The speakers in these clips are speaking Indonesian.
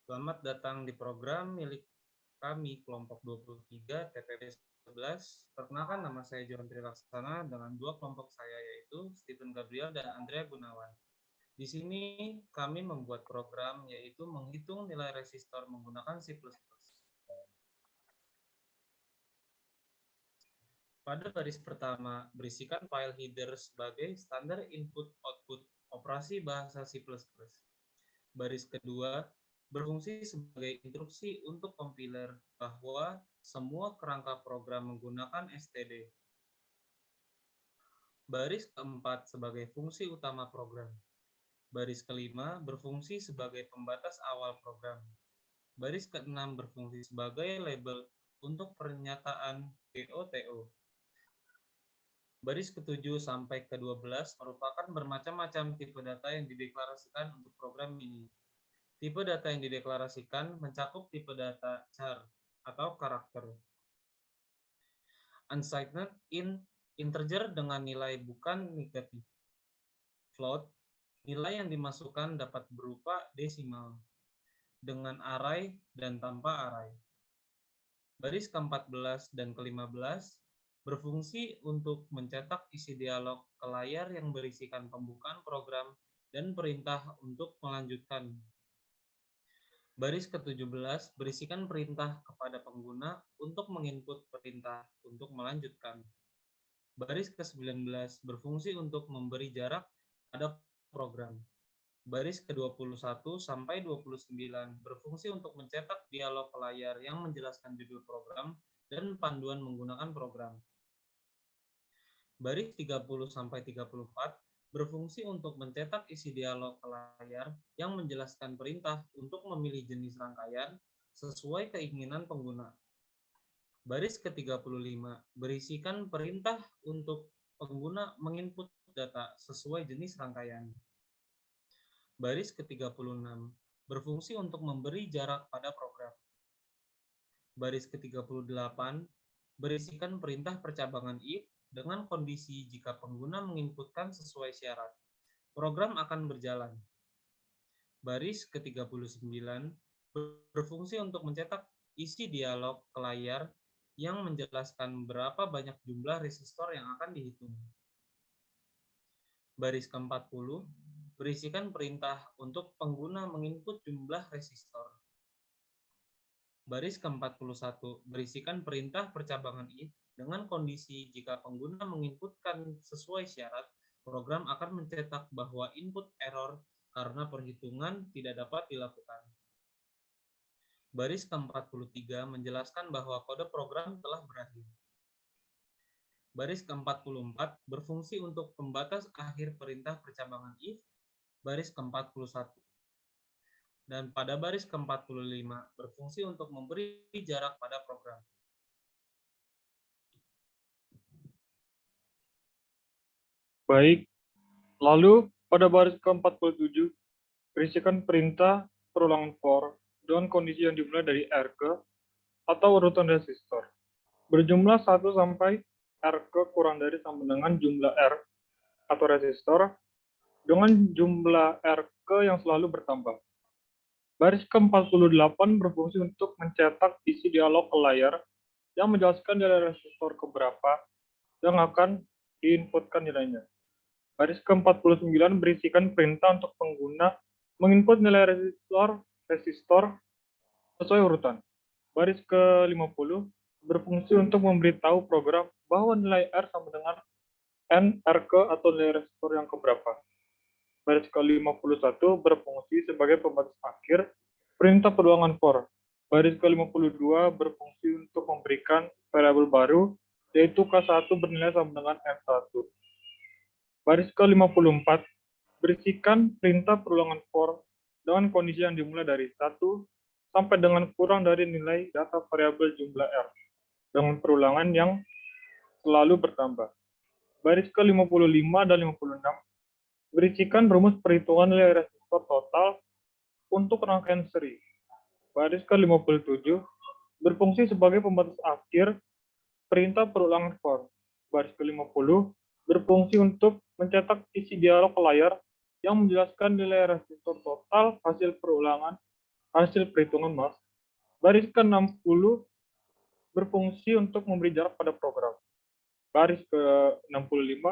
Selamat datang di program milik kami kelompok 23 TPB 11. Perkenalkan, nama saya John Trilaksana dengan dua kelompok saya, yaitu Stephen Gabriel dan Andrea Gunawan. Di sini kami membuat program yaitu menghitung nilai resistor menggunakan C++. Pada baris pertama, berisikan file header sebagai standar input-output operasi bahasa C++. Baris kedua, berfungsi sebagai instruksi untuk compiler bahwa semua kerangka program menggunakan std. Baris keempat sebagai fungsi utama program. Baris kelima berfungsi sebagai pembatas awal program. Baris keenam berfungsi sebagai label untuk pernyataan GOTO. Baris ke-7 sampai ke-12 merupakan bermacam-macam tipe data yang dideklarasikan untuk program ini. Tipe data yang dideklarasikan mencakup tipe data char atau karakter. Unsigned integer dengan nilai bukan negatif. Float, nilai yang dimasukkan dapat berupa desimal, dengan array dan tanpa array. Baris ke-14 dan ke-15 berfungsi untuk mencetak isi dialog ke layar yang berisikan pembukaan program dan perintah untuk melanjutkan. Baris ke-17 berisikan perintah kepada pengguna untuk menginput perintah untuk melanjutkan. Baris ke-19 berfungsi untuk memberi jarak pada program. Baris ke-21 sampai 29 berfungsi untuk mencetak dialog ke layar yang menjelaskan judul program dan panduan menggunakan program. Baris 30 sampai 34 berfungsi untuk mencetak isi dialog ke layar yang menjelaskan perintah untuk memilih jenis rangkaian sesuai keinginan pengguna. Baris ke-35 berisikan perintah untuk pengguna menginput data sesuai jenis rangkaian. Baris ke-36 berfungsi untuk memberi jarak pada program. Baris ke-38 berisikan perintah percabangan if dengan kondisi jika pengguna menginputkan sesuai syarat. Program akan berjalan. Baris ke-39 berfungsi untuk mencetak isi dialog ke layar yang menjelaskan berapa banyak jumlah resistor yang akan dihitung. Baris ke-40 berisikan perintah untuk pengguna menginput jumlah resistor. Baris ke-41 berisikan perintah percabangan if dengan kondisi jika pengguna menginputkan sesuai syarat, program akan mencetak bahwa input error karena perhitungan tidak dapat dilakukan. Baris ke-43 menjelaskan bahwa kode program telah berakhir. Baris ke-44 berfungsi untuk pembatas akhir perintah percabangan if. Baris ke-41. Dan pada baris ke-45 berfungsi untuk memberi jarak pada program. Baik, lalu pada baris ke-47 berisikan perintah perulangan for dengan kondisi yang dimulai dari R ke atau urutan resistor berjumlah 1 sampai R ke kurang dari sama dengan jumlah R atau resistor dengan jumlah R ke yang selalu bertambah. Baris ke-48 berfungsi untuk mencetak isi dialog ke layar yang menjelaskan nilai resistor keberapa yang akan diinputkan nilainya. Baris ke-49 berisikan perintah untuk pengguna menginput nilai resistor sesuai urutan. Baris ke-50 berfungsi untuk memberitahu program bahwa nilai R sama dengan N R ke atau nilai resistor yang keberapa. Baris ke-51 berfungsi sebagai pembatas akhir perintah perulangan for. Baris ke-52 berfungsi untuk memberikan variabel baru, yaitu K1 bernilai sama dengan M1. Baris ke-54 berisikan perintah perulangan for dengan kondisi yang dimulai dari 1 sampai dengan kurang dari nilai data variabel jumlah R dengan perulangan yang selalu bertambah. Baris ke-55 dan 56 berisikan rumus perhitungan nilai resistor total untuk rangkaian seri. Baris ke-57 berfungsi sebagai pembatas akhir perintah perulangan for. Baris ke-50 berfungsi untuk mencetak isi dialog ke layar yang menjelaskan nilai resistor total hasil perulangan hasil perhitungan mass. Baris ke-60 berfungsi untuk memberi jarak pada program. Baris ke-65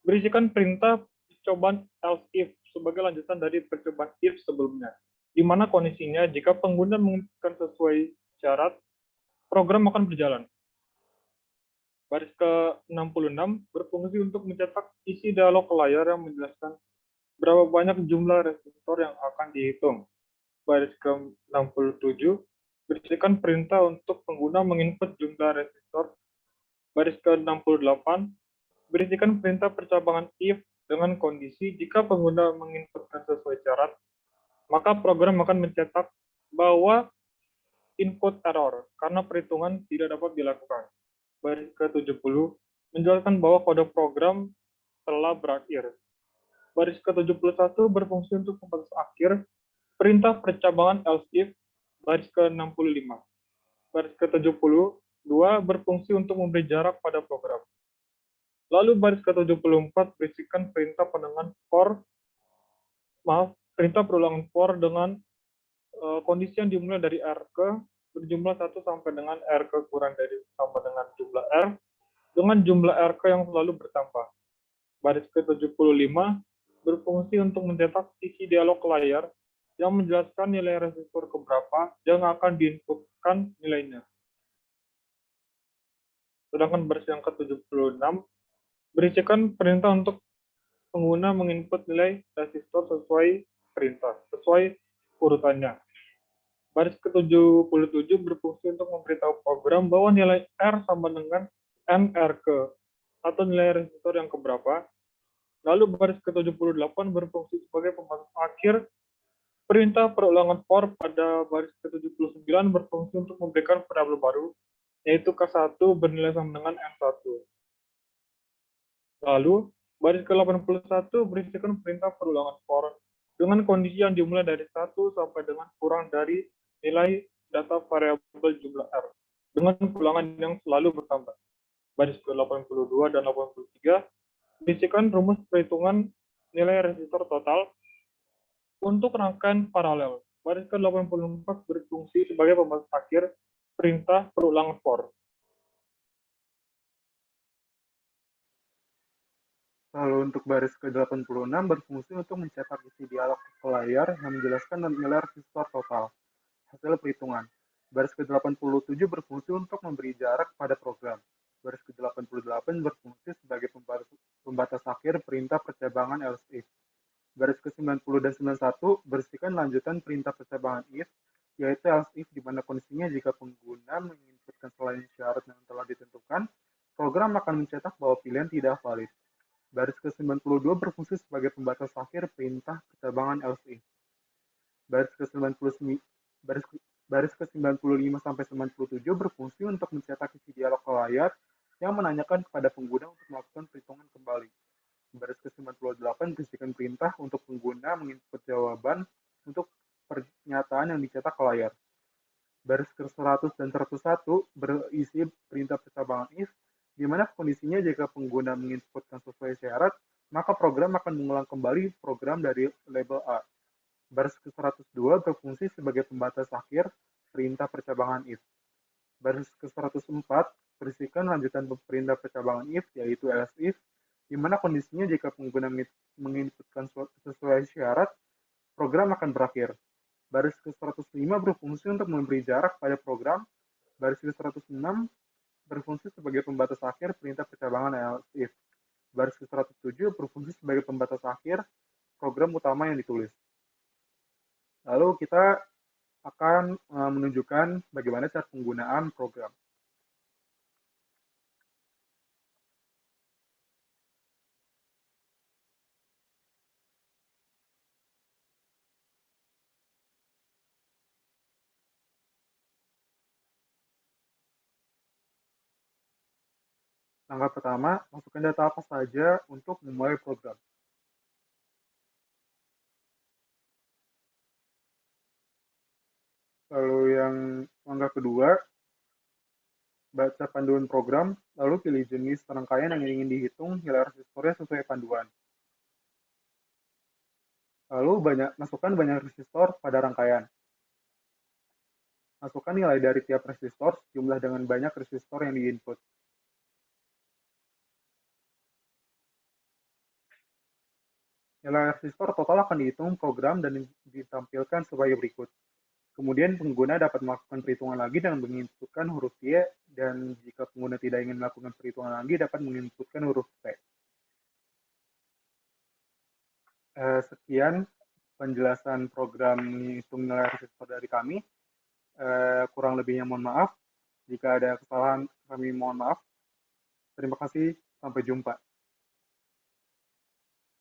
berisikan perintah percobaan else if sebagai lanjutan dari percobaan if sebelumnya, di mana kondisinya jika pengguna menginputkan sesuai syarat, program akan berjalan. Baris ke-66 berfungsi untuk mencetak isi dialog ke layar yang menjelaskan berapa banyak jumlah resistor yang akan dihitung. Baris ke-67 berisikan perintah untuk pengguna menginput jumlah resistor. Baris ke-68 berisikan perintah percabangan if dengan kondisi jika pengguna menginputkan sesuai syarat, maka program akan mencetak bahwa input error karena perhitungan tidak dapat dilakukan. Baris ke-70 menjelaskan bahwa kode program telah berakhir. Baris ke-71 berfungsi untuk membatas akhir perintah percabangan else if. Baris ke-65. Baris ke-72 berfungsi untuk memberi jarak pada program. Lalu baris ke-74 berisikan perintah perintah perulangan for dengan kondisi yang dimulai dari R ke berjumlah 1 sampai dengan R ke kurang dari sama dengan jumlah R dengan jumlah R ke yang selalu bertambah. Baris ke-75 berfungsi untuk mencetak isi dialog ke layar yang menjelaskan nilai resistor keberapa yang akan diinputkan nilainya. Sedangkan baris yang ke-76 berisikan perintah untuk pengguna menginput nilai resistor sesuai perintah, sesuai urutannya. Baris ke-77 berfungsi untuk memberitahu program bahwa nilai R sama dengan NR ke, atau nilai resistor yang keberapa. Lalu baris ke-78 berfungsi sebagai pembatas akhir perintah perulangan for. Pada baris ke-79 berfungsi untuk memberikan variabel baru, yaitu K1 bernilai sama dengan N1. Lalu, baris ke-81 berisikan perintah perulangan for dengan kondisi yang dimulai dari 1 sampai dengan kurang dari nilai data variabel jumlah R dengan ulangan yang selalu bertambah. Baris ke-82 dan 83 berisikan rumus perhitungan nilai resistor total untuk rangkaian paralel. Baris ke-84 berfungsi sebagai pembatas akhir perintah perulangan for. Lalu untuk baris ke-86 berfungsi untuk mencetak isi dialog ke layar yang menjelaskan nilai resistor total hasil perhitungan. Baris ke-87 berfungsi untuk memberi jarak pada program. Baris ke-88 berfungsi sebagai pembatas akhir perintah percabangan else if. Baris ke-90 dan 91 berisikan lanjutan perintah percabangan if, yaitu else if di mana kondisinya jika pengguna menginputkan selain syarat yang telah ditentukan, program akan mencetak bahwa pilihan tidak valid. Baris ke-92 berfungsi sebagai pembatas akhir perintah percabangan else if. Baris ke-95 sampai 97 berfungsi untuk mencetak isi dialog ke layar yang menanyakan kepada pengguna untuk melakukan perhitungan kembali. Baris ke-98 berisikan perintah untuk pengguna menginput jawaban untuk pernyataan yang dicetak ke layar. Baris ke-100 dan 101 berisi perintah percabangan if, di mana kondisinya jika pengguna menginputkan sesuai syarat, maka program akan mengulang kembali program dari label A. Baris ke-102 berfungsi sebagai pembatas akhir perintah percabangan if. Baris ke-104 berisikan lanjutan perintah percabangan if, yaitu else if, di mana kondisinya jika pengguna menginputkan sesuai syarat, program akan berakhir. Baris ke-105 berfungsi untuk memberi jarak pada program. Baris ke-106 berfungsi sebagai pembatas akhir perintah percabangan else if. Baris ke-107 berfungsi sebagai pembatas akhir program utama yang ditulis. Lalu kita akan menunjukkan bagaimana cara penggunaan program. Langkah pertama, masukkan data apa saja untuk memulai program. Lalu yang langkah kedua, baca panduan program, lalu pilih jenis rangkaian yang ingin dihitung, nilai resistornya sesuai panduan. Lalu masukkan banyak resistor pada rangkaian. Masukkan nilai dari tiap resistor sejumlah dengan banyak resistor yang diinput. Nilai resistor total akan dihitung program dan ditampilkan sebagai berikut. Kemudian pengguna dapat melakukan perhitungan lagi dengan menginputkan huruf Y, dan jika pengguna tidak ingin melakukan perhitungan lagi, dapat menginputkan huruf P. Sekian penjelasan program menghitung nilai resistor dari kami. Kurang lebihnya mohon maaf. Jika ada kesalahan, kami mohon maaf. Terima kasih. Sampai jumpa.